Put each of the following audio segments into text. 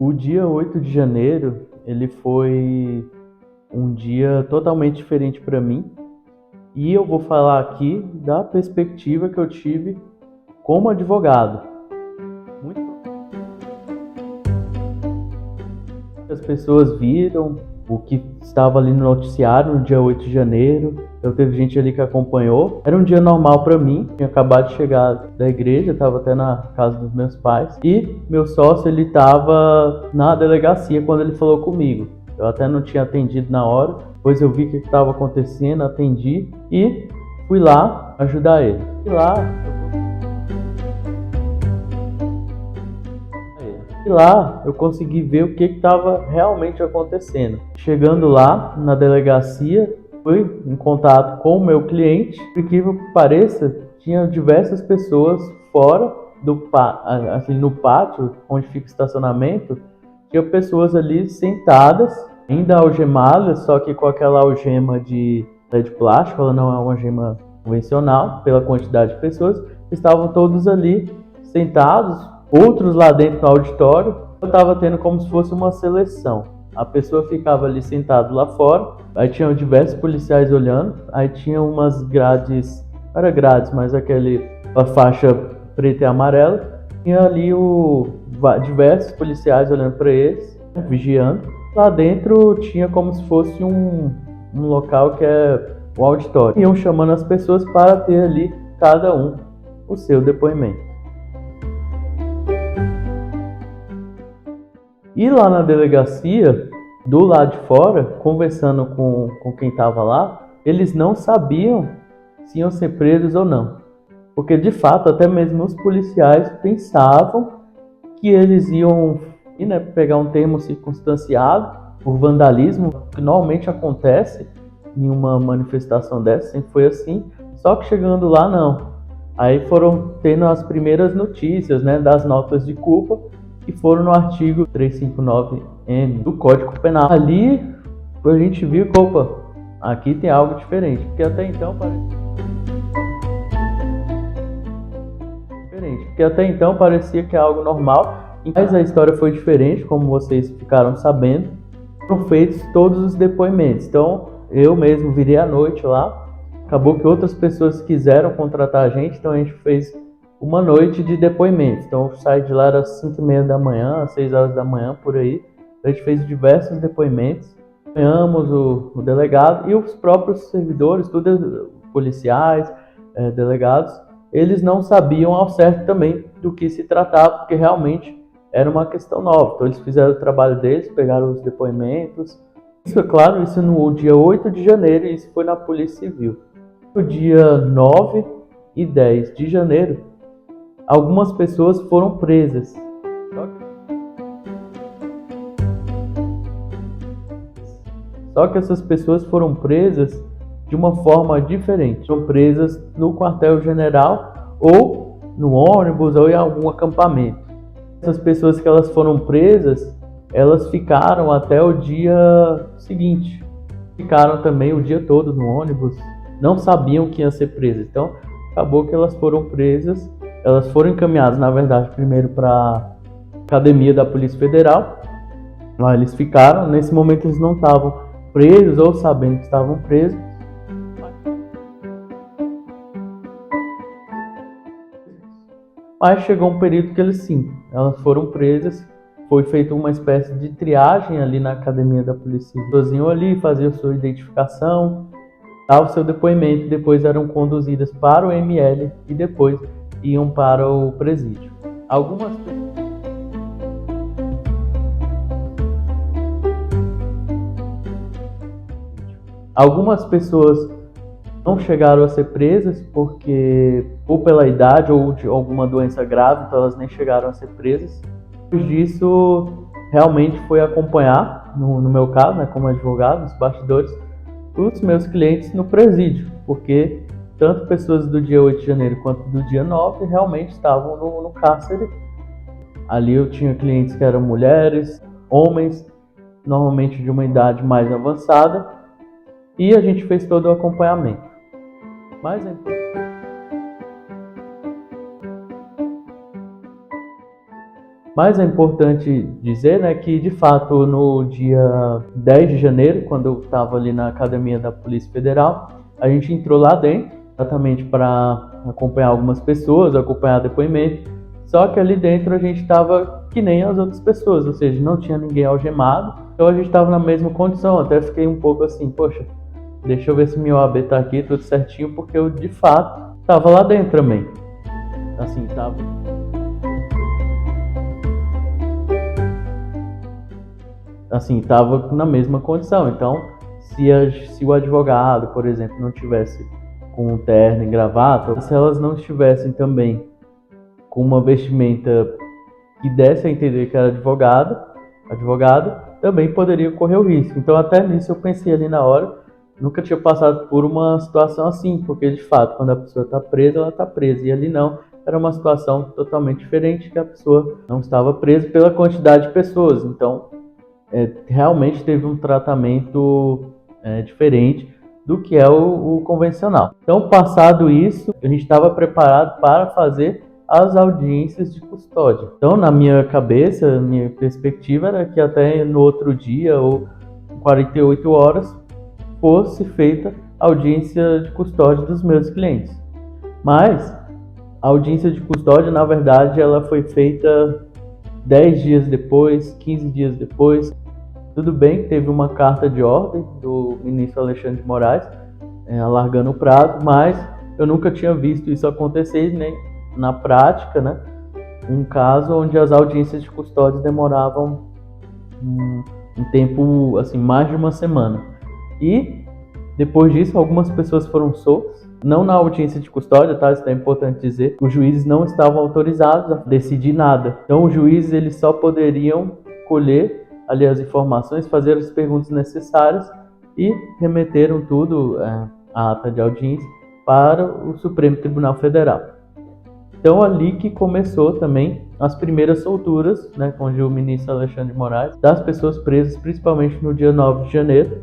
O dia 8 de janeiro, ele foi um dia totalmente diferente para mim, e eu vou falar aqui da perspectiva que eu tive como advogado. Muitas pessoas viram o que estava ali no noticiário no dia 8 de janeiro. Teve gente ali que acompanhou. Era um dia normal para mim. Tinha acabado de chegar da igreja, estava até na casa dos meus pais. E meu sócio, ele estava na delegacia quando ele falou comigo. Eu até não tinha atendido na hora. Depois eu vi o que estava acontecendo, atendi e fui lá ajudar ele. E lá eu consegui ver o que estava realmente acontecendo. Chegando lá na delegacia, fui em contato com o meu cliente. Por incrível que pareça, tinha diversas pessoas fora do assim, no pátio onde fica o estacionamento. Tinha pessoas ali sentadas, ainda algemadas, só que com aquela algema de plástico. Ela não é uma algema convencional, pela quantidade de pessoas. Estavam todos ali sentados, outros lá dentro do auditório. Eu estava tendo como se fosse uma seleção. A pessoa ficava ali sentado lá fora, aí tinham diversos policiais olhando, aí tinha umas grades, não era grades, mas a faixa preta e amarela, tinha ali diversos policiais olhando para eles, vigiando. Lá dentro tinha como se fosse um local que é o auditório. Iam chamando as pessoas para ter ali cada um o seu depoimento. E lá na delegacia, do lado de fora, conversando com quem estava lá, eles não sabiam se iam ser presos ou não. Porque, de fato, até mesmo os policiais pensavam que eles iam pegar um termo circunstanciado por vandalismo, que normalmente acontece em uma manifestação dessa, sempre foi assim. Só que chegando lá, não. Aí foram tendo as primeiras notícias, das notas de culpa, que foram no artigo 359-M do Código Penal. Ali a gente viu que, opa, aqui tem algo diferente, porque até então parecia que é algo normal, mas a história foi diferente, como vocês ficaram sabendo. Foram feitos todos os depoimentos, então eu mesmo virei à noite lá. Acabou que outras pessoas quiseram contratar a gente, então a gente fez uma noite de depoimentos. Então eu saí de lá às 5h30 da manhã, às 6 horas da manhã, por aí. A gente fez diversos depoimentos. Acompanhamos o delegado e os próprios servidores, tudo policiais, delegados. Eles não sabiam ao certo também do que se tratava, porque realmente era uma questão nova. Então eles fizeram o trabalho deles, pegaram os depoimentos. Isso, é claro, isso no dia 8 de janeiro, e isso foi na Polícia Civil. No dia 9 e 10 de janeiro, algumas pessoas foram presas. Só que essas pessoas foram presas de uma forma diferente. Foram presas no quartel-general ou no ônibus ou em algum acampamento. Essas pessoas que elas foram presas, elas ficaram até o dia seguinte. Ficaram também o dia todo no ônibus. Não sabiam que iam ser presas. Então, acabou que elas foram presas. Elas foram encaminhadas, na verdade, primeiro para a academia da Polícia Federal. Lá eles ficaram. Nesse momento eles não estavam presos ou sabendo que estavam presos. Mas chegou um período que elas foram presas. Foi feita uma espécie de triagem ali na academia da Polícia Civil. Elas iam ali fazer a sua identificação, dava o seu depoimento, depois eram conduzidas para o ML e depois iam para o presídio. Algumas pessoas não chegaram a ser presas porque ou pela idade ou de alguma doença grave, então elas nem chegaram a ser presas. Depois disso, realmente foi acompanhar, no meu caso, como advogado, nos bastidores, os meus clientes no presídio, porque tanto pessoas do dia 8 de janeiro quanto do dia 9 realmente estavam no cárcere. Ali eu tinha clientes que eram mulheres, homens, normalmente de uma idade mais avançada, e a gente fez todo o acompanhamento. Mas Mas é importante dizer, né, que de fato no dia 10 de janeiro, quando eu estava ali na academia da Polícia Federal, a gente entrou lá dentro, exatamente para acompanhar algumas pessoas, acompanhar depoimento. Só que ali dentro a gente estava que nem as outras pessoas, ou seja, não tinha ninguém algemado, então a gente estava na mesma condição. Até fiquei um pouco assim, poxa, deixa eu ver se meu OAB tá aqui, tudo certinho, porque eu de fato estava lá dentro também. Assim, tava. Assim, estava na mesma condição. Então, se o advogado, por exemplo, não tivesse com um terno e gravata, se elas não estivessem também com uma vestimenta que desse a entender que era advogado, também poderia correr o risco. Então, até nisso eu pensei ali na hora, nunca tinha passado por uma situação assim, porque de fato, quando a pessoa está presa, ela está presa, e ali não. Era uma situação totalmente diferente, que a pessoa não estava presa pela quantidade de pessoas. Então, realmente teve um tratamento diferente do que é o convencional. Então, passado isso, a gente estava preparado para fazer as audiências de custódia. Então, na minha cabeça, minha perspectiva era que até no outro dia ou 48 horas fosse feita a audiência de custódia dos meus clientes. Mas a audiência de custódia, na verdade, ela foi feita 10 dias depois, 15 dias depois. Tudo bem que teve uma carta de ordem do ministro Alexandre de Moraes, alargando o prazo, mas eu nunca tinha visto isso acontecer, nem na prática, né? Um caso onde as audiências de custódia demoravam um tempo, assim, mais de uma semana. E depois disso, algumas pessoas foram soltas, não na audiência de custódia, tá? Isso é importante dizer. Os juízes não estavam autorizados a decidir nada. Então, os juízes eles só poderiam colher ali as informações, fazer as perguntas necessárias e remeteram tudo, a ata de audiência, para o Supremo Tribunal Federal. Então, ali que começou também as primeiras solturas, né, onde o ministro Alexandre de Moraes, das pessoas presas, principalmente no dia 9 de janeiro.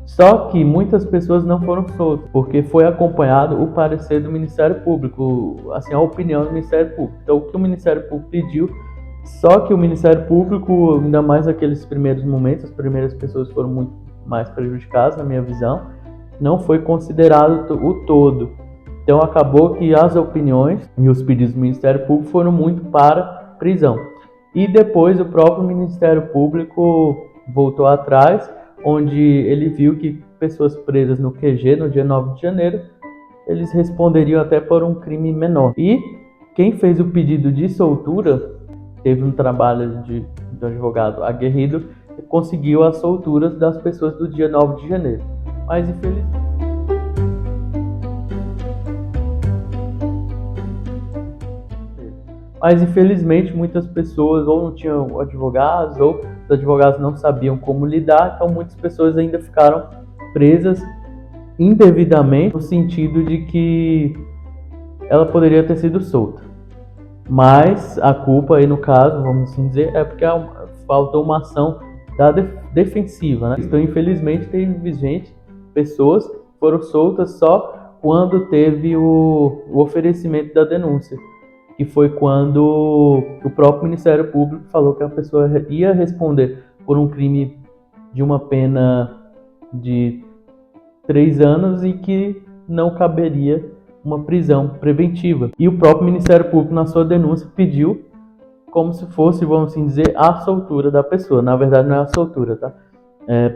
Só que muitas pessoas não foram soltas, porque foi acompanhado o parecer do Ministério Público, assim, a opinião do Ministério Público. Então, o que o Ministério Público pediu, só que o Ministério Público, ainda mais naqueles primeiros momentos, as primeiras pessoas foram muito mais prejudicadas, na minha visão, não foi considerado o todo. Então, acabou que as opiniões e os pedidos do Ministério Público foram muito para prisão. E depois o próprio Ministério Público voltou atrás, onde ele viu que pessoas presas no QG no dia 9 de janeiro, eles responderiam até por um crime menor. E quem fez o pedido de soltura, teve um trabalho do advogado aguerrido, e conseguiu as solturas das pessoas do dia 9 de janeiro. Mas infelizmente muitas pessoas ou não tinham advogados, ou os advogados não sabiam como lidar, então muitas pessoas ainda ficaram presas indevidamente, no sentido de que ela poderia ter sido solta. Mas a culpa aí no caso, vamos assim dizer, é porque faltou uma ação da defensiva, né? Então infelizmente teve gente, pessoas que foram soltas só quando teve o oferecimento da denúncia, que foi quando o próprio Ministério Público falou que a pessoa ia responder por um crime de uma pena de 3 anos e que não caberia uma prisão preventiva. E o próprio Ministério Público, na sua denúncia, pediu como se fosse, vamos assim dizer, a soltura da pessoa. Na verdade, não é a soltura, tá?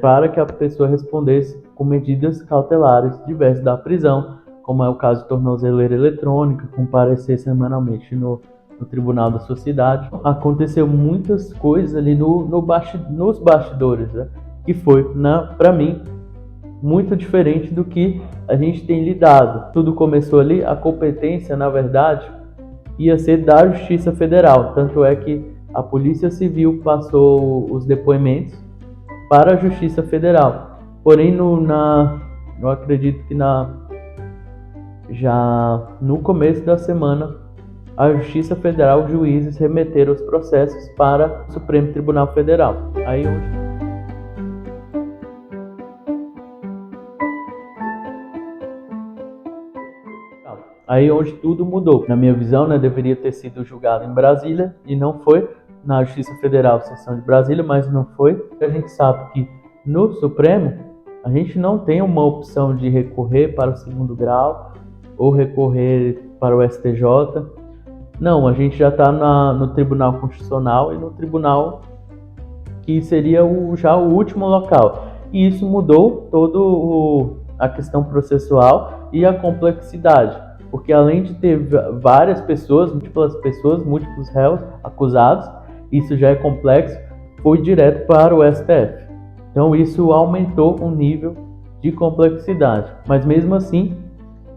Para que a pessoa respondesse com medidas cautelares diversas da prisão, como é o caso de tornozeleira eletrônica, comparecer semanalmente no Tribunal da sua cidade. Aconteceu muitas coisas ali nos bastidores, né? Que foi, para mim, muito diferente do que a gente tem lidado. Tudo começou ali, a competência, na verdade, ia ser da Justiça Federal. Tanto é que a Polícia Civil passou os depoimentos para a Justiça Federal. Porém, eu acredito que já no começo da semana, a Justiça Federal, os juízes remeteram os processos para o Supremo Tribunal Federal. Aí aí onde tudo mudou. Na minha visão, né, deveria ter sido julgado em Brasília e não foi, na Justiça Federal, seção de Brasília, mas não foi. A gente sabe que no Supremo a gente não tem uma opção de recorrer para o segundo grau ou recorrer para o STJ. Não, a gente já está no Tribunal Constitucional e no Tribunal que seria já o último local. E isso mudou toda a questão processual e a complexidade, porque além de ter várias pessoas, múltiplos réus acusados, isso já é complexo, foi direto para o STF. Então isso aumentou o nível de complexidade. Mas mesmo assim,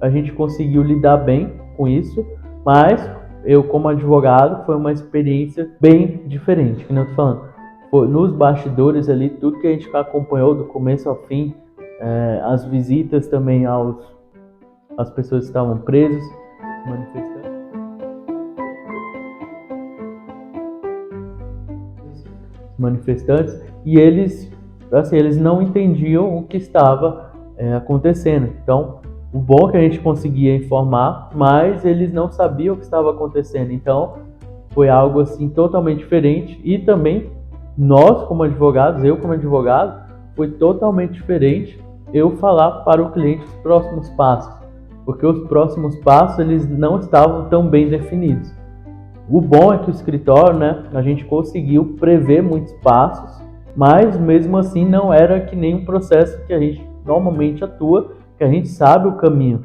a gente conseguiu lidar bem com isso, mas eu como advogado foi uma experiência bem diferente, que eu tô falando. Nos bastidores ali, tudo que a gente acompanhou do começo ao fim, as visitas também às pessoas que estavam presas, manifestantes, e eles não entendiam o que estava acontecendo. Então, o bom é que a gente conseguia informar, mas eles não sabiam o que estava acontecendo. Então, foi algo assim totalmente diferente. E também nós como advogados, eu como advogado, foi totalmente diferente eu falar para o cliente os próximos passos, porque os próximos passos eles não estavam tão bem definidos. O bom é que o escritório, né, a gente conseguiu prever muitos passos, mas mesmo assim não era que nem um processo que a gente normalmente atua, que a gente sabe o caminho.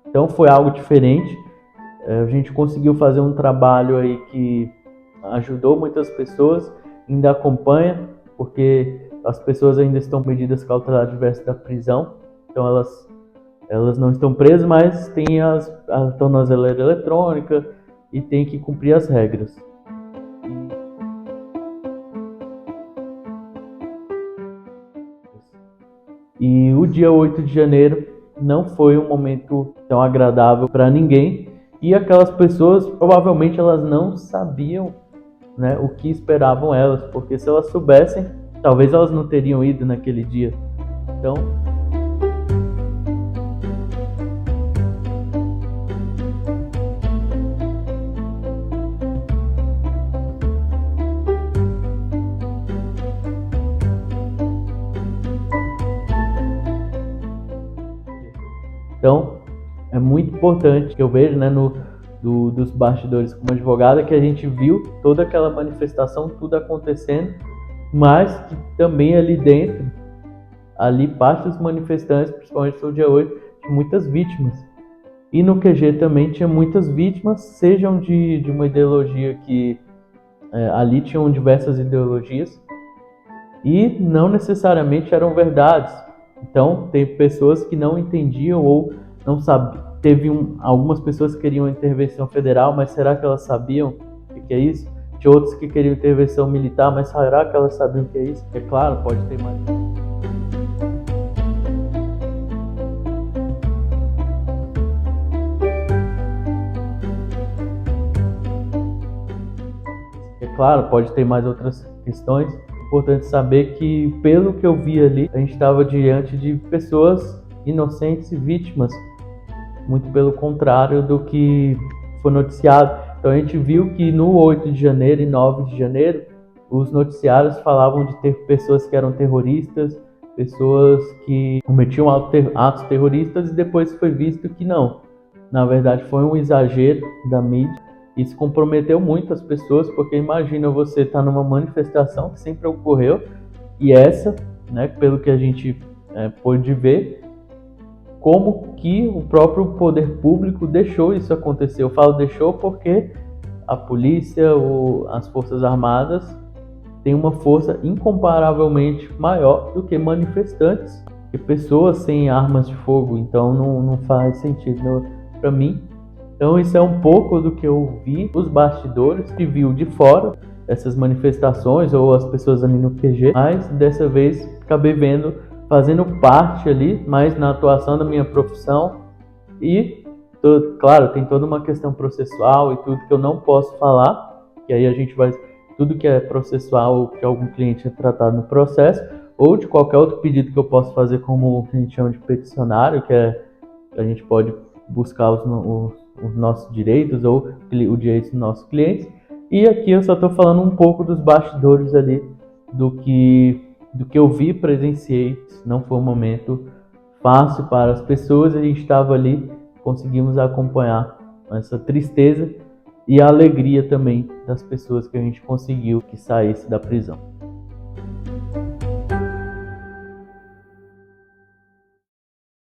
Então foi algo diferente. A gente conseguiu fazer um trabalho aí que ajudou muitas pessoas, ainda acompanha, porque as pessoas ainda estão com medidas cautelares diversas da prisão, então elas não estão presas, mas tem a tornozeleira eletrônica e tem que cumprir as regras. E o dia 8 de janeiro não foi um momento tão agradável para ninguém, e aquelas pessoas provavelmente elas não sabiam, né, o que esperavam elas, porque se elas soubessem, talvez elas não teriam ido naquele dia. Então, é muito importante que eu vejo, né, dos bastidores como advogada, que a gente viu toda aquela manifestação, tudo acontecendo, mas que também ali dentro, ali parte dos manifestantes, principalmente no dia 8, tinha muitas vítimas. E no QG também tinha muitas vítimas, sejam de uma ideologia que ali tinham diversas ideologias e não necessariamente eram verdades. Então, tem pessoas que não entendiam ou não sabiam. Algumas pessoas que queriam intervenção federal, mas será que elas sabiam o que é isso? Tinha outros que queriam intervenção militar, mas será que elas sabiam o que é isso? É claro, pode ter mais. É claro, pode ter mais outras questões. É importante saber que, pelo que eu vi ali, a gente estava diante de pessoas inocentes e vítimas, muito pelo contrário do que foi noticiado. Então a gente viu que no 8 de janeiro e 9 de janeiro, os noticiários falavam de ter pessoas que eram terroristas, pessoas que cometiam atos terroristas, e depois foi visto que não. Na verdade foi um exagero da mídia. Isso comprometeu muito as pessoas, porque imagina você estar numa manifestação que sempre ocorreu, e essa, né, pelo que a gente pôde ver, como que o próprio poder público deixou isso acontecer. Eu falo deixou porque a polícia ou as forças armadas têm uma força incomparavelmente maior do que manifestantes, que pessoas sem armas de fogo. Então não faz sentido para mim. Então isso é um pouco do que eu vi os bastidores, que viu de fora essas manifestações ou as pessoas ali no QG, mas dessa vez acabei fazendo parte ali, mas na atuação da minha profissão. E, claro, tem toda uma questão processual e tudo que eu não posso falar, que aí a gente vai, tudo que é processual ou que algum cliente é tratado no processo, ou de qualquer outro pedido que eu posso fazer como o que a gente chama de peticionário, que a gente pode buscar os nossos direitos ou o direito dos nossos clientes. E aqui eu só estou falando um pouco dos bastidores ali do que eu vi, presenciei. Não foi um momento fácil para as pessoas, a gente estava ali, conseguimos acompanhar essa tristeza e a alegria também das pessoas que a gente conseguiu que saísse da prisão.